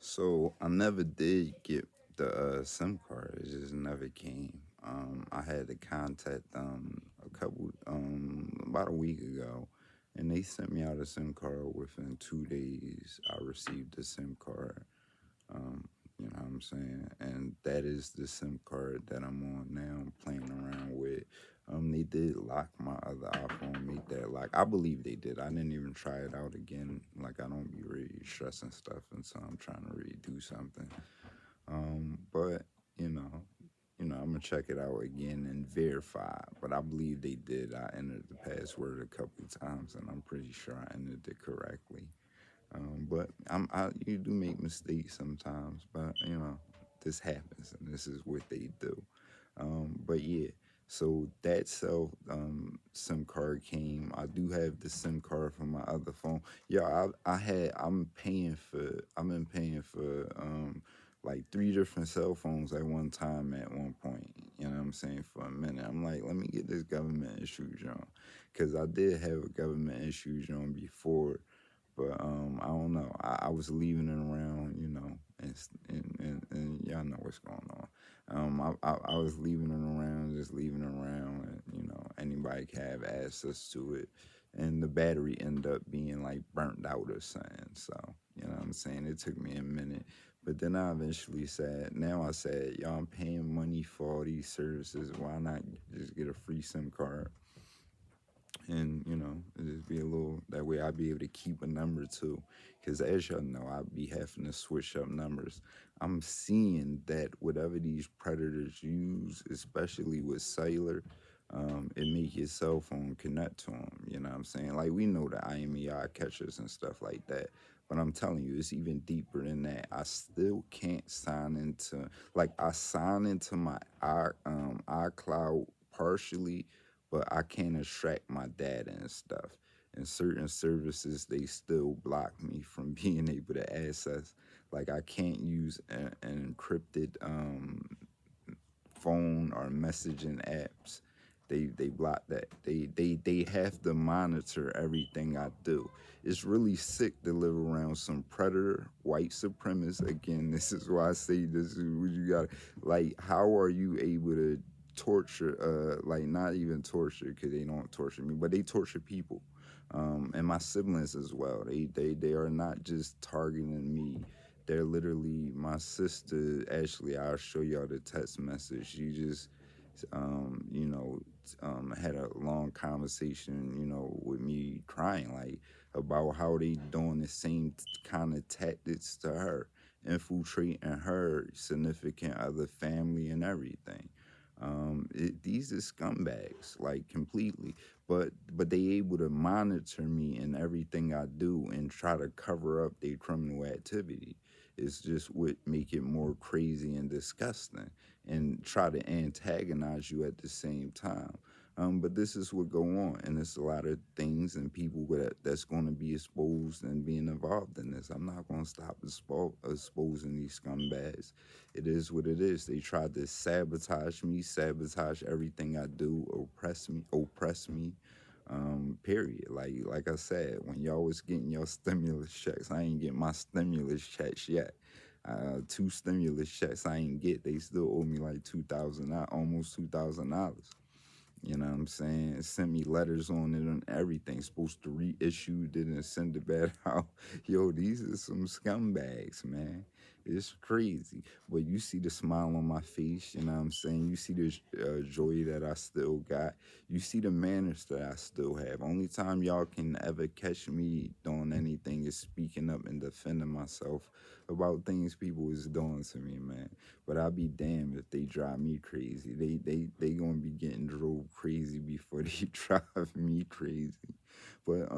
So I never did get the SIM card. It just never came. I had to contact them about a week ago, and they sent me out a SIM card. Within 2 days, I received the SIM card. Um, you know what I'm saying? And that is the SIM card that I'm on now. I'm playing around with. They did lock my other iPhone, make that lock. I believe they did. I didn't even try it out again. Like I don't be really stressing stuff until I'm trying to really do something. But you know, I'm gonna check it out again and verify. But I believe they did. I entered the password a couple times, and I'm pretty sure I entered it correctly. But you do make mistakes sometimes, but this happens, and this is what they do. But yeah, so that self SIM card came. I do have the SIM card from my other phone. Yeah, I've been paying for like three different cell phones at one time at one point. You know what I'm saying? For a minute, I'm like, let me get this government issued John, because I did have a government issued John before, but I don't know. I was leaving it around, and y'all know what's going on. I was leaving it around, just leaving it around, and anybody can have access to it. And the battery ended up being like burnt out or something. So what I'm saying, it took me a minute, but then I eventually said, now I said, y'all, I'm paying money for all these services. Why not just get a free SIM card? And it just be a little that way I'd be able to keep a number too, because as y'all know, I'd be having to switch up numbers. I'm seeing that whatever these predators use, especially with cellular, it make your cell phone connect to them. You know what I'm saying? Like we know the IMEI catchers and stuff like that, but I'm telling you, it's even deeper than that. I still can't sign into, like, I sign into my iCloud partially, but I can't extract my data and stuff. And certain services, they still block me from being able to access. Like I can't use an encrypted phone or messaging apps. They block that. They have to monitor everything I do. It's really sick to live around some predator, white supremacists. Again, this is why I say this is what you got. Like, how are you able to torture? Like not even torture because they don't torture me, but they torture people, and my siblings as well. They are not just targeting me. They're literally my sister. Actually, I'll show y'all the text message. She just, had a long conversation, with me crying, like about how they doing the same kind of tactics to her, infiltrating her significant other family and everything. These are scumbags, like completely. But they able to monitor me and everything I do and try to cover up their criminal activity. It's just what make it more crazy and disgusting, and try to antagonize you at the same time. But this is what go on, and there's a lot of things and people that's going to be exposed and being involved in this. I'm not going to stop exposing these scumbags. It is what it is. They tried to sabotage me, sabotage everything I do, oppress me. Period. Like I said, when y'all was getting your stimulus checks, I ain't getting my stimulus checks yet. Two stimulus checks I ain't get. They still owe me like almost $2,000. You know what I'm saying? Sent me letters on it and everything. Supposed to reissue, didn't send it back out. Yo, these are some scumbags, man. It's crazy. But you see the smile on my face, you know what I'm saying? You see the joy that I still got. You see the manners that I still have. Only time y'all can ever catch me doing anything is speaking up and defending myself about things people is doing to me, man. But I'll be damned if they drive me crazy. They gonna be getting drove crazy before they drive me crazy. But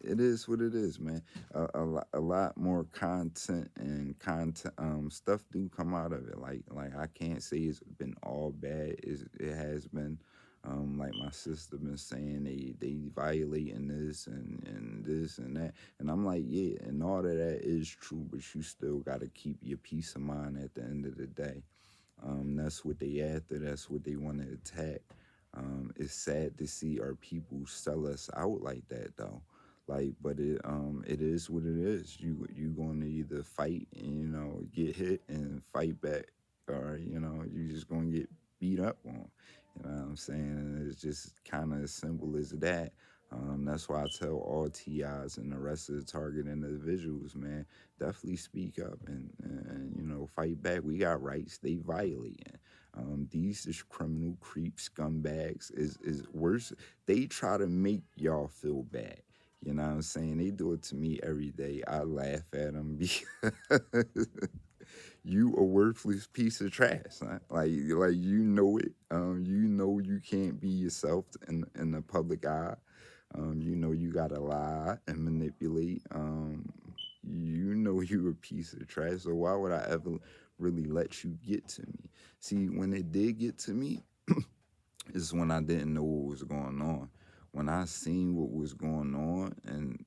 it is what it is, man. A lot more content and content stuff do come out of it. Like I can't say it's been all bad. It has been. Like my sister been saying, they violating this and this and that, and I'm like, yeah, and all of that is true, but you still got to keep your peace of mind at the end of the day. That's what they after. That's what they want to attack. It's sad to see our people sell us out like that, though. Like, but it is what it is. You going to either fight and get hit and fight back, or you just gonna get beat up on. You know what I'm saying? And it's just kind of as simple as that. That's why I tell all TIs and the rest of the target individuals, man, definitely speak up and fight back. We got rights; they violating. These is criminal creep scumbags is worse. They try to make y'all feel bad. You know what I'm saying? They do it to me every day. I laugh at them because you a worthless piece of trash. Huh? Like you know it. You know you can't be yourself in the public eye. You know you gotta lie and manipulate. You know you a piece of trash. So why would I ever really let you get to me? See, when it did get to me, is when I didn't know what was going on. When I seen what was going on and,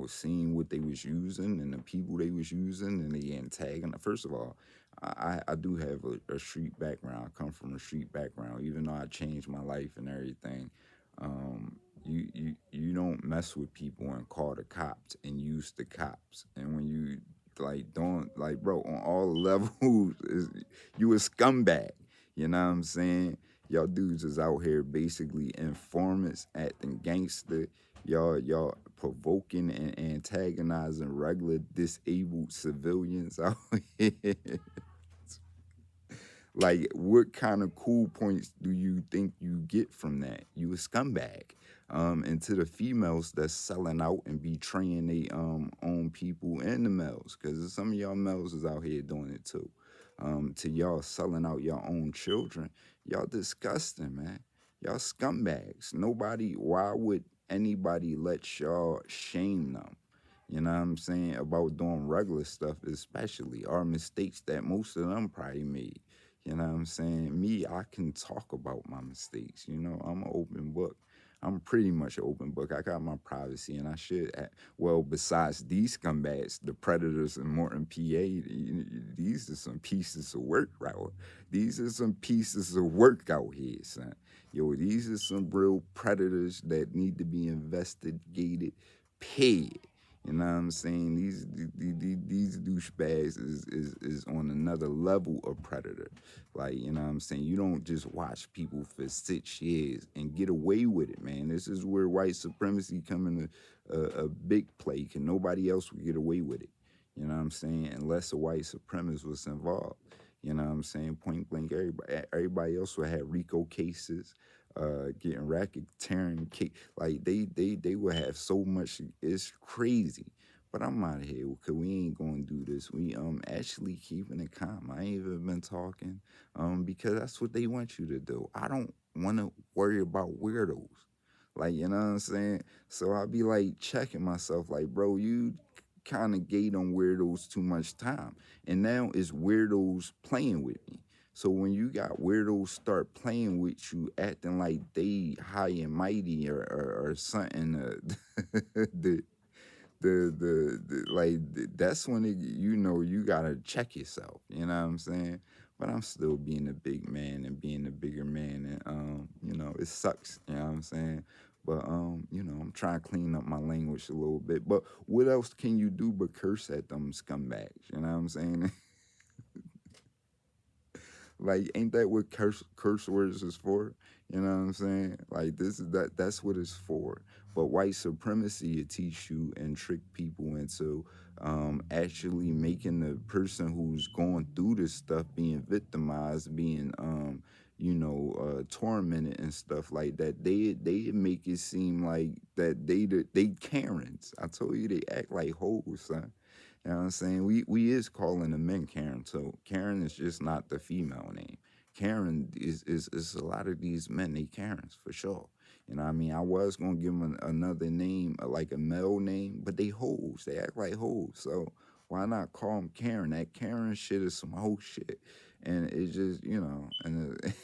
seeing what they was using and the people they was using and the antagonist. First of all, I do have a street background. I come from a street background. Even though I changed my life and everything, you don't mess with people and call the cops and use the cops. And when you like don't like bro on all levels, you a scumbag. You know what I'm saying? Y'all dudes is out here basically informants, acting gangster. Y'all provoking and antagonizing regular disabled civilians out here. Like, what kind of cool points do you think you get from that? You a scumbag. And to the females that's selling out and betraying they own people and the males, because some of y'all males is out here doing it too. To y'all selling out your own children, y'all disgusting, man. Y'all scumbags. Nobody. Why would anybody let y'all shame them? You know what I'm saying? About doing regular stuff, especially, are mistakes that most of them probably made. You know what I'm saying? Me, I can talk about my mistakes. I'm an open book. I'm pretty much an open book. I got my privacy, and I should. Well, besides these scumbags, the predators in Morton, PA, these are some pieces of work, right? These are some pieces of work out here, son. Yo, these are some real predators that need to be investigated, paid. You know what I'm saying? These douchebags is on another level of predator. Like, you know what I'm saying? You don't just watch people for 6 years and get away with it, man. This is where white supremacy come into a big play. Can nobody else would get away with it. You know what I'm saying? Unless a white supremacist was involved. You know what I'm saying? Point blank, everybody else would have RICO cases, getting racketeering, like they would have so much. It's crazy. But I'm out of here because we ain't gonna do this. We actually keeping it calm. I ain't even been talking because that's what they want you to do. I don't want to worry about weirdos. Like, you know what I'm saying? So I'll be like checking myself, like, bro, you kind of gave on weirdos too much time. And now it's weirdos playing with me. So when you got weirdos start playing with you, acting like they high and mighty or something, the, that's when you gotta check yourself. You know what I'm saying? But I'm still being a big man and being a bigger man, and it sucks. You know what I'm saying? But I'm trying to clean up my language a little bit. But what else can you do but curse at them scumbags? You know what I'm saying? Like, ain't that what curse words is for? You know what I'm saying? Like, that's what it's for. But white supremacy it teach you and trick people into actually making the person who's going through this stuff being victimized, being tormented and stuff like that. They make it seem like that they Karens. I told you they act like hoes, son. You know what I'm saying? We is calling the men Karen too. Karen is just not the female name. Karen is a lot of these men, they Karens for sure. You know what I mean? I was gonna give them another name, like a male name, but they hoes. They act like hoes. So why not call them Karen? That Karen shit is some hoe shit. And it's just, and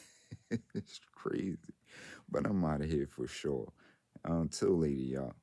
it's crazy. But I'm out of here for sure. Until later, y'all.